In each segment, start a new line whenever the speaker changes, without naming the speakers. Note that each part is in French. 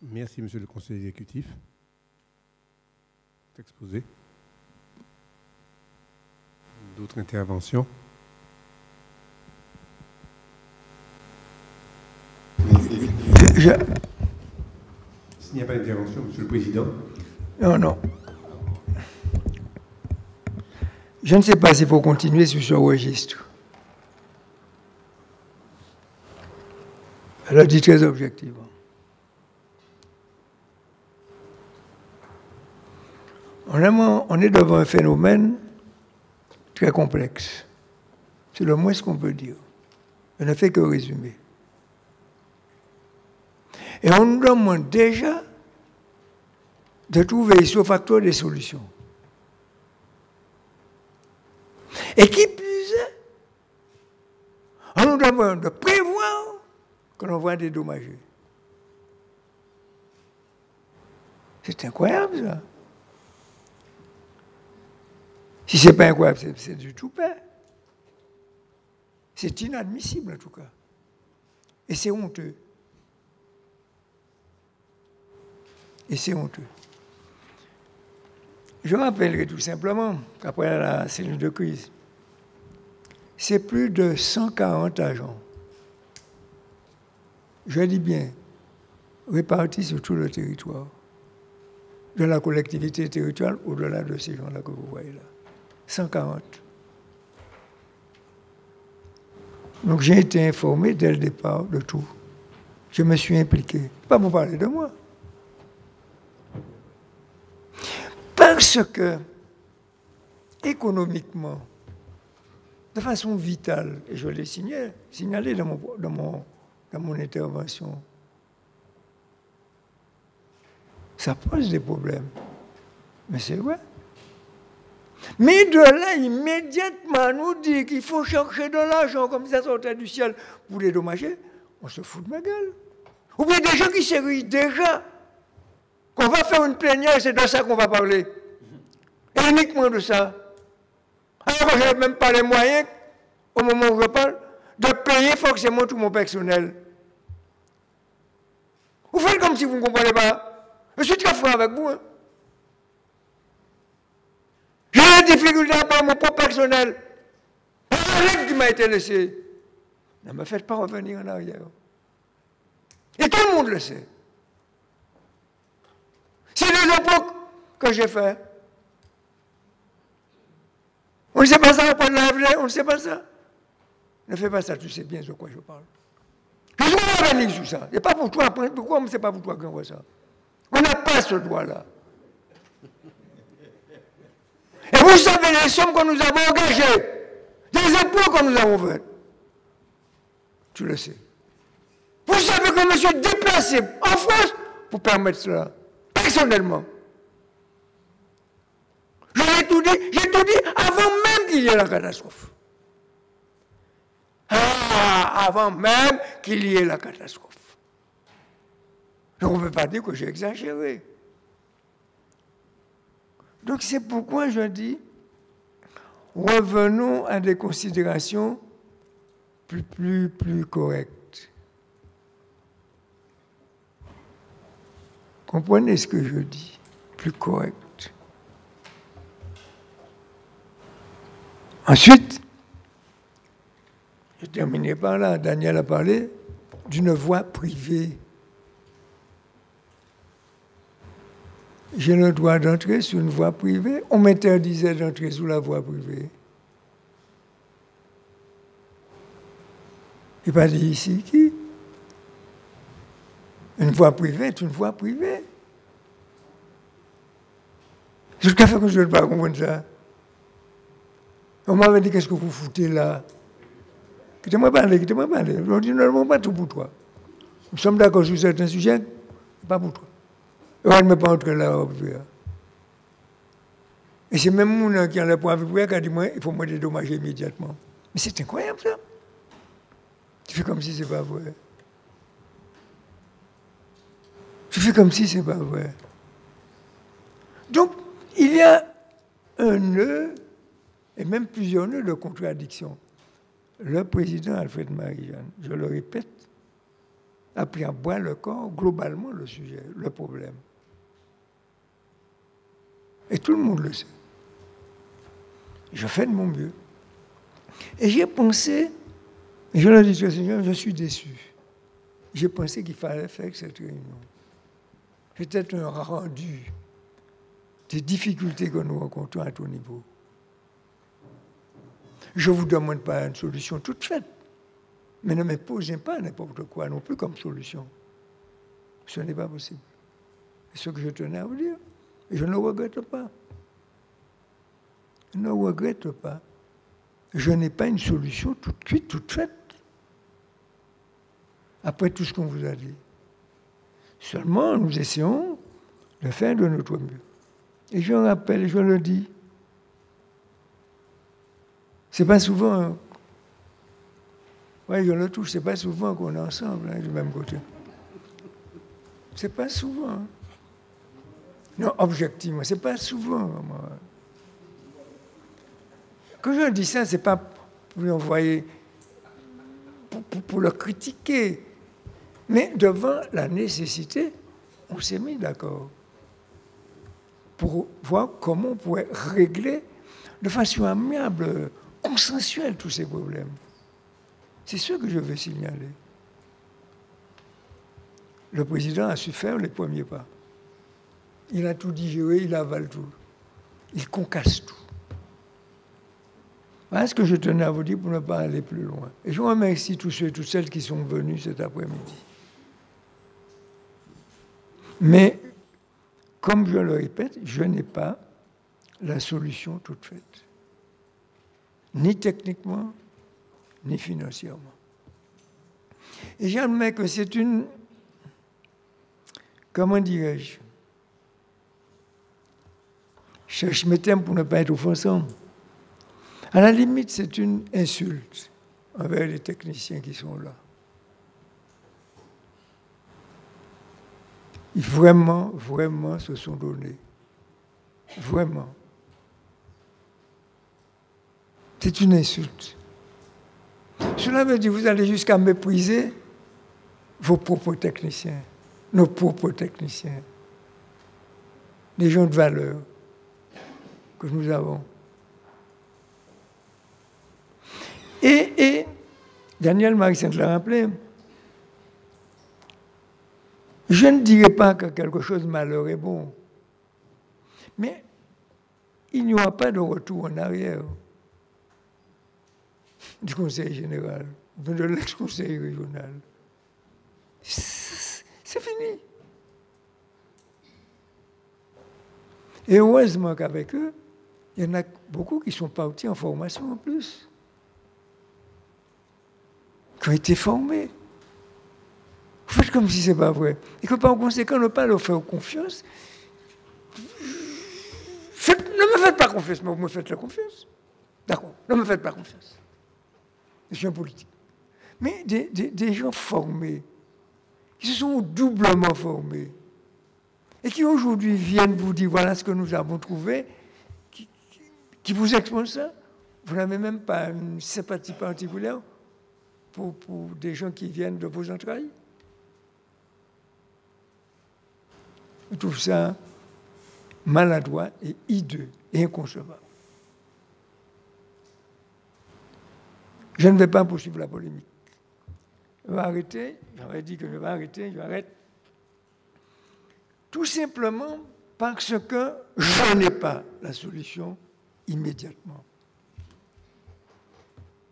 Merci, monsieur le conseiller exécutif. Exposé. D'autres interventions? S'il n'y a pas d'intervention, monsieur le président.
Non. Je ne sais pas s'il faut continuer sur ce registre. Elle a dit très objectivement. On est devant un phénomène très complexe. C'est le moins ce qu'on peut dire. Je ne fais que résumer. Et on nous demande déjà de trouver sur facteur des solutions. Et qui plus est, on nous demande de prévoir que l'on va dédommager. C'est incroyable, ça. Si ce n'est pas incroyable, c'est du tout pas. C'est inadmissible, en tout cas. Et c'est honteux. Je rappellerai tout simplement qu'après la cellule de crise, c'est plus de 140 agents, je dis bien, répartis sur tout le territoire, de la collectivité territoriale au-delà de ces gens-là que vous voyez là. 140. Donc j'ai été informé dès le départ de tout. Je me suis impliqué. Pas pour parler de moi. Parce que, économiquement, de façon vitale, et je l'ai signalé dans mon intervention, ça pose des problèmes. Mais c'est vrai. Mais de là, immédiatement, nous dit qu'il faut chercher de l'argent comme ça sortait du ciel pour les dommager, on se fout de ma gueule. Ou bien des gens qui s'érigent déjà qu'on va faire une plénière, c'est de ça qu'on va parler. Et uniquement de ça. Alors que je n'ai même pas les moyens, au moment où je parle, de payer forcément tout mon personnel. Vous faites comme si vous ne comprenez pas. Je suis très franc avec vous. Hein. J'ai des difficultés à payer mon propre personnel. La règle qui m'a été laissée. Ne me faites pas revenir en arrière. Et tout le monde le sait. C'est les époques que j'ai fait. On ne sait pas ça, on parle de l'avenir, on ne sait pas ça. Ne fais pas ça, tu sais bien de quoi je parle. Je suis revenir sur ça. Et pas pour toi, pourquoi c'est pas pour toi qu'on voit ça? On n'a pas ce droit-là. Et vous savez les sommes que nous avons engagées, des impôts que nous avons faits. Tu le sais. Vous savez que je me suis déplacé en France pour permettre cela, personnellement. J'ai tout dit avant même qu'il y ait la catastrophe. Avant même qu'il y ait la catastrophe. Donc on ne peut pas dire que j'ai exagéré. Donc c'est pourquoi je dis, revenons à des considérations plus correctes. Comprenez ce que je dis, plus correct. Ensuite, je terminais par là, Daniel a parlé d'une voie privée. J'ai le droit d'entrer sur une voie privée. On m'interdisait d'entrer sur la voie privée. Il n'est pas dit ici qui. Une voie privée est une voie privée. C'est tout à fait que je ne veux pas comprendre ça. On m'avait dit, qu'est-ce que vous foutez là? Quittez-moi parler. On dit, non, pas tout pour toi. Nous sommes d'accord sur certains sujets, pas pour toi. Et on ne met pas entrer là. Et c'est même mon qui a le point de vue qui a dit, il faut me dédommager immédiatement. Mais c'est incroyable ça. Tu fais comme si c'est pas vrai. Tu fais comme si c'est pas vrai. Donc, il y a un nœud, et même plusieurs nœuds de contradiction. Le président Alfred Marie-Jeanne, je le répète, a pris à boire le corps globalement le sujet, le problème. Et tout le monde le sait. Je fais de mon mieux. Et j'ai pensé, et je leur ai dit au Seigneur, je suis déçu. J'ai pensé qu'il fallait faire cette réunion. Peut-être un rendu des difficultés que nous rencontrons à tout niveau. Je ne vous demande pas une solution toute faite, mais ne me posez pas n'importe quoi non plus comme solution. Ce n'est pas possible. C'est ce que je tenais à vous dire. Et je ne regrette pas. Je ne regrette pas. Je n'ai pas une solution tout de suite, toute faite. Après tout ce qu'on vous a dit. Seulement, nous essayons de faire de notre mieux. Et je rappelle, et je le dis, c'est pas souvent, je le touche, c'est pas souvent qu'on est ensemble, du même côté. C'est pas souvent. Non, objectivement, c'est pas souvent. Quand je dis ça, c'est pas pour l'envoyer, pour le critiquer. Mais devant la nécessité, on s'est mis d'accord pour voir comment on pourrait régler de façon amiable, consensuelle tous ces problèmes. C'est ce que je veux signaler. Le président a su faire les premiers pas. Il a tout digéré, il avale tout. Il concasse tout. Voilà ce que je tenais à vous dire pour ne pas aller plus loin. Et je remercie tous ceux et toutes celles qui sont venus cet après-midi. Mais, comme je le répète, je n'ai pas la solution toute faite. Ni techniquement, ni financièrement. Et j'admets que c'est une... Comment dirais-je? Je cherche mes termes pour ne pas être offensant. À la limite, c'est une insulte envers les techniciens qui sont là. Ils vraiment, vraiment se sont donnés. Vraiment. C'est une insulte. Cela veut dire que vous allez jusqu'à mépriser vos propres techniciens, nos propres techniciens, les gens de valeur que nous avons. Et Daniel Marie-Saint l'a rappelé, je ne dirais pas que quelque chose de malheur est bon, mais il n'y aura pas de retour en arrière du Conseil général, de l'ex-Conseil régional. C'est fini. Et heureusement qu'avec eux, il y en a beaucoup qui sont partis en formation en plus, qui ont été formés. Vous faites comme si ce n'est pas vrai. Et que par conséquent, ne pas leur faire confiance. Ne me faites pas confiance, mais vous me faites la confiance. D'accord, ne me faites pas confiance. Je suis un politique. Mais des gens formés, qui se sont doublement formés, et qui aujourd'hui viennent vous dire, voilà ce que nous avons trouvé, qui vous exposent ça, vous n'avez même pas une sympathie particulière pour des gens qui viennent de vos entrailles. Je trouve ça maladroit et hideux et inconcevable. Je ne vais pas poursuivre la polémique. Je vais arrêter, j'aurais dit que je vais arrêter, j'arrête. Tout simplement parce que je n'ai pas la solution immédiatement.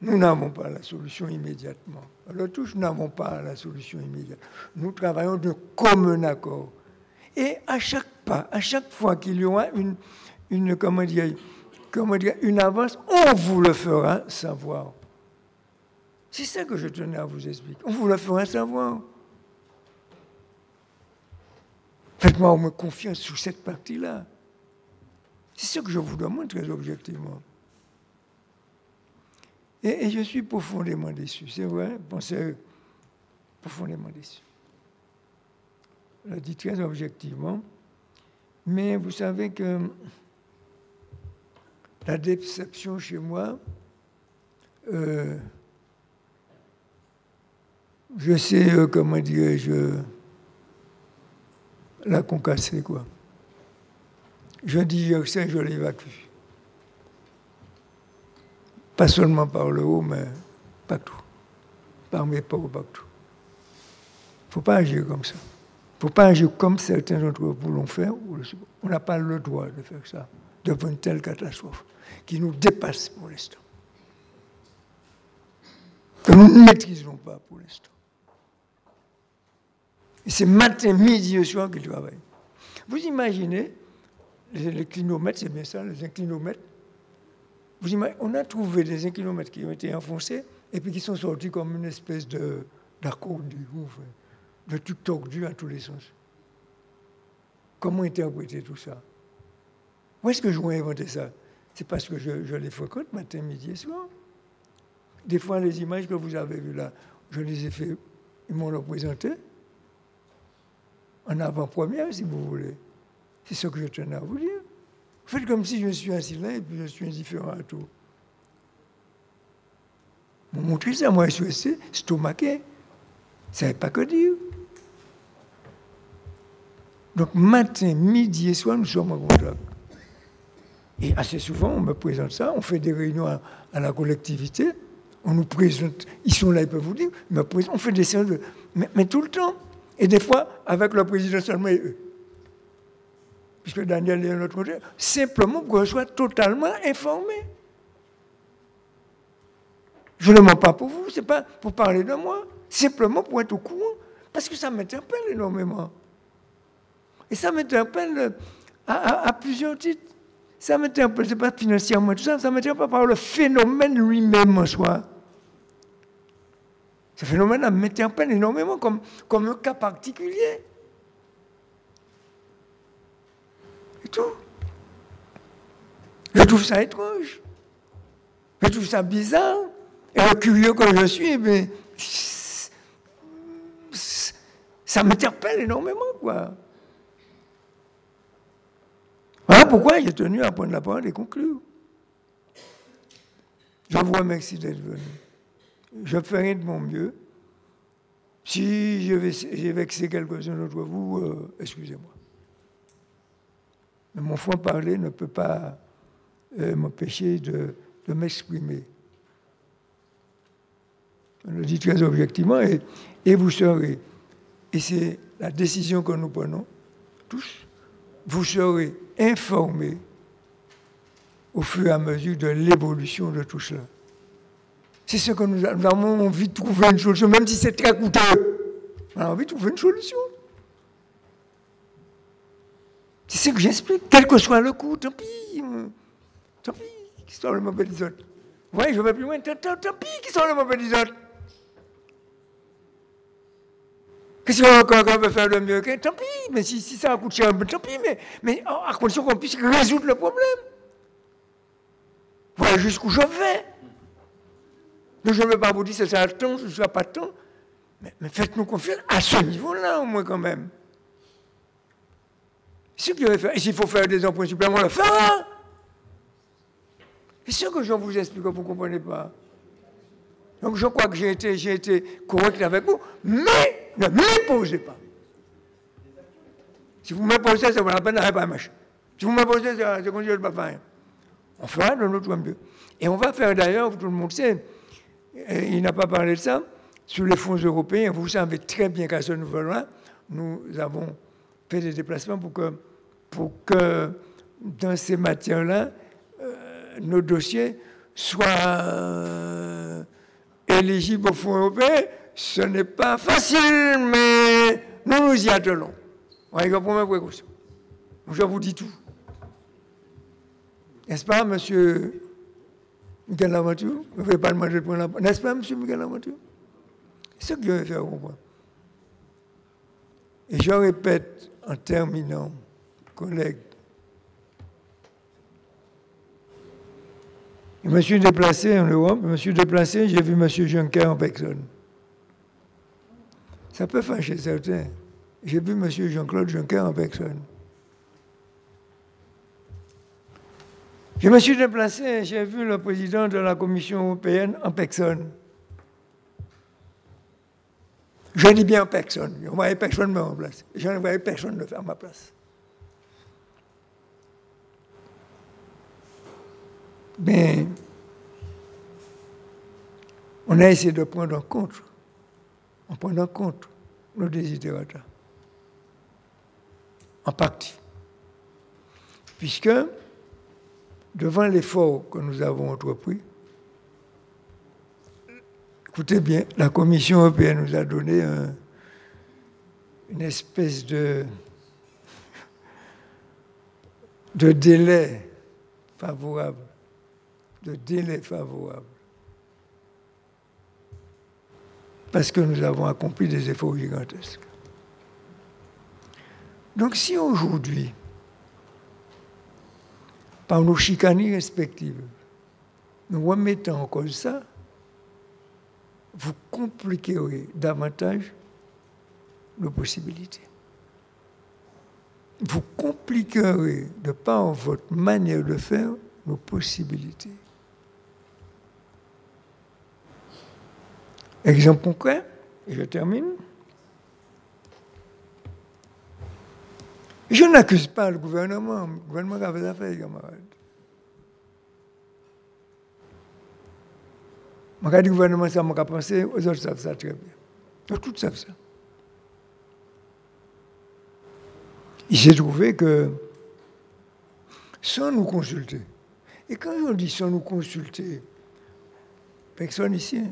Nous n'avons pas la solution immédiatement. Alors tous, nous n'avons pas la solution immédiate. Nous travaillons de commun accord. Et à chaque pas, à chaque fois qu'il y aura une avance, on vous le fera savoir. C'est ça que je tenais à vous expliquer. On vous le fera savoir. Faites-moi au moins confiance sur cette partie-là. C'est ce que je vous demande très objectivement. Et je suis profondément déçu, c'est vrai, pensez profondément déçu. Je le dis très objectivement, mais vous savez que la déception chez moi je sais, comment dirais-je, la concassée, quoi. Je digère ça, je l'évacue. Pas seulement par le haut, mais partout. Par mes pores, partout. Il ne faut pas agir comme ça. Il ne faut pas agir comme certains d'entre vous l'ont fait. On n'a pas le droit de faire ça devant une telle catastrophe qui nous dépasse pour l'instant. Que nous ne maîtrisons pas pour l'instant. Et c'est matin, midi et soir qu'ils travaillent. Vous imaginez, les clinomètres, c'est bien ça, les inclinomètres. Vous imaginez, on a trouvé des inclinomètres qui ont été enfoncés et puis qui sont sortis comme une espèce d'accordu, de truc tordu à tous les sens. Comment interpréter tout ça? Où est-ce que je vais inventer ça? C'est parce que je les fréquente matin, midi et soir. Des fois, les images que vous avez vues là, je les ai fait, ils m'ont représenté en avant-première, si vous voulez. C'est ce que je tenais à vous dire. Faites comme si je suis assis là et puis je suis indifférent à tout. Vous montrez ça, moi je suis resté stomaqué. Je ne savais pas que dire. Donc matin, midi et soir, nous sommes en contact. Et assez souvent, on me présente ça, on fait des réunions à la collectivité, on nous présente, ils sont là, ils peuvent vous dire, on fait des séances, mais tout le temps. Et des fois, avec le président seulement et eux. Puisque Daniel est de notre côté, simplement pour que je sois totalement informé. Je ne mens pas pour vous, ce n'est pas pour parler de moi, simplement pour être au courant, parce que ça m'interpelle énormément. Et ça m'interpelle à plusieurs titres. Ça m'interpelle, ce n'est pas financièrement tout ça, ça m'interpelle par le phénomène lui-même en soi. Ce phénomène m'interpelle énormément comme un cas particulier. Et tout. Je trouve ça étrange. Je trouve ça bizarre. Et curieux comme je suis, mais ça m'interpelle énormément, quoi. Voilà pourquoi j'ai tenu à prendre la parole et conclure. Je vous remercie d'être venu. Je ferai de mon mieux. Si j'ai vexé quelques-uns d'entre vous, excusez-moi. Mais mon franc-parler ne peut pas m'empêcher de m'exprimer. On le dit très objectivement, et vous serez, et c'est la décision que nous prenons, tous, vous serez informés au fur et à mesure de l'évolution de tout cela. C'est ce que nous avons envie de trouver une solution, même si c'est très coûteux. On a envie de trouver une solution. C'est ce que j'explique. Quel que soit le coût, tant pis. Tant pis, qui sont les mauvais des autres. Oui, je vais plus loin. Tant pis, qui sont les mauvais des autres. Qu'est-ce qu'on veut faire de mieux? Tant pis, mais si ça coûte cher, tant pis, mais à condition qu'on puisse résoudre le problème. Voilà jusqu'où je vais. Donc je ne veux pas vous dire que ça a le temps, ce ne sera pas le temps. Mais faites-nous confiance à ce niveau-là, au moins, quand même. C'est ce qu'il va faire. Et s'il faut faire des emprunts supplémentaires, on le fera. C'est sûr que je vous explique que vous ne comprenez pas. Donc je crois que j'ai été correct avec vous, mais ne m'imposez pas. Si vous m'imposez, ça vaut la peine d'arrêter pas machin. Si vous m'imposez, c'est qu'on ne va pas faire. On fera de notre mieux. Et on va faire d'ailleurs, tout le monde sait, il n'a pas parlé de ça, sur les fonds européens. Vous savez très bien qu'à ce niveau-là, nous avons fait des déplacements pour que dans ces matières-là, nos dossiers soient éligibles aux fonds européens. Ce n'est pas facile, mais nous nous y attelons. Avec la première précaution. Je vous dis tout. N'est-ce pas, monsieur Miguel Laventure? Vous ne pouvez pas demander de prendre la parole. N'est-ce pas, monsieur Miguel Laventure? C'est ce que je vais faire comprendre. Et je répète en terminant, collègues, je me suis déplacé en Europe, j'ai vu M. Juncker en personne. Ça peut fâcher certains. J'ai vu M. Jean-Claude Juncker en personne. Je me suis déplacé, j'ai vu le président de la Commission européenne en personne. Je dis bien personne. Je ne voyais personne me remplacer. Je ne voyais personne le faire à ma place. Mais on a essayé de prendre en compte nos désirata. En partie. Puisque, devant l'effort que nous avons entrepris, écoutez bien, la Commission européenne nous a donné une espèce de délai favorable. Parce que nous avons accompli des efforts gigantesques. Donc si aujourd'hui, par nos chicaneries respectives, nous remettons en cause ça, vous compliquerez davantage nos possibilités. Vous compliquerez, de par votre manière de faire, nos possibilités. Exemple concret, et je termine. Je n'accuse pas le gouvernement a fait affaire, camarades. Je dis le gouvernement, ça m'a pensé, aux autres savent ça très bien. Tous savent ça. Il s'est trouvé que, sans nous consulter, et quand on dit sans nous consulter, personne ici,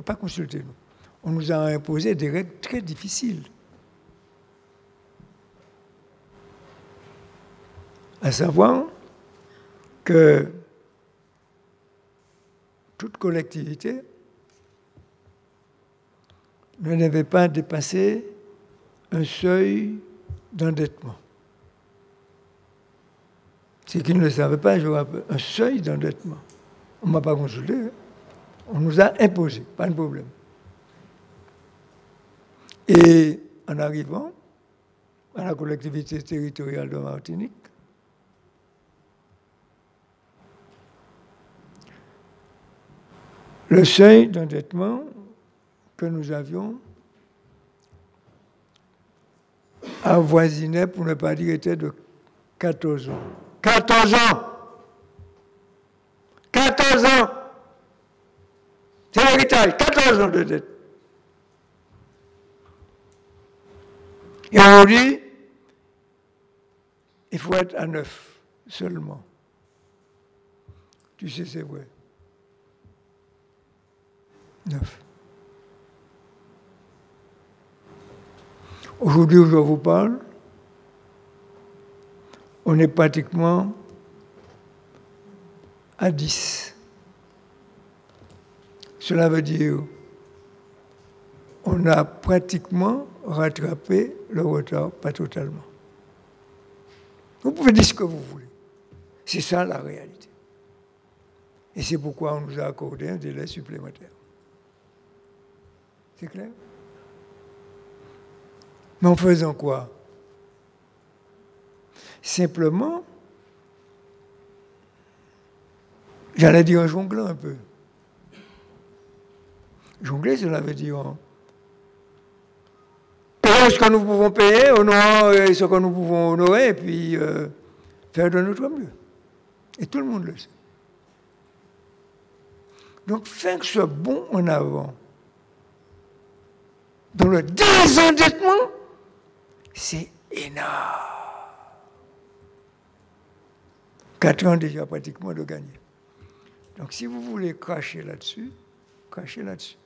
pas consulter nous, on nous a imposé des règles très difficiles. À savoir que toute collectivité ne devait pas dépasser un seuil d'endettement. C'est qu'ils ne le savaient pas, je rappelle, un seuil d'endettement. On ne m'a pas consulté, hein. On nous a imposé, pas de problème. Et en arrivant à la collectivité territoriale de Martinique, le seuil d'endettement que nous avions avoisinait, pour ne pas dire, était de 14 ans. 14 ans! 14 ans! C'est l'héritage, 14 ans de dette. Et on dit, il faut être à 9 seulement. Tu sais, c'est vrai. 9. Aujourd'hui, où je vous parle, on est pratiquement à 10. Cela veut dire qu'on a pratiquement rattrapé le retard, pas totalement. Vous pouvez dire ce que vous voulez. C'est ça la réalité. Et c'est pourquoi on nous a accordé un délai supplémentaire. C'est clair? Mais en faisant quoi? Simplement, j'allais dire en jonglant un peu. Jongler, cela veut dire payer ce que nous pouvons payer, honorer ce que nous pouvons honorer, et puis faire de notre mieux. Et tout le monde le sait. Donc, faire ce bond en avant dans le désendettement, c'est énorme. 4 ans déjà pratiquement de gagner. Donc si vous voulez cracher là-dessus, crachez là-dessus.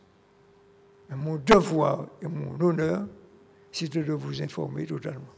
Mais mon devoir et mon honneur, c'est de vous informer totalement.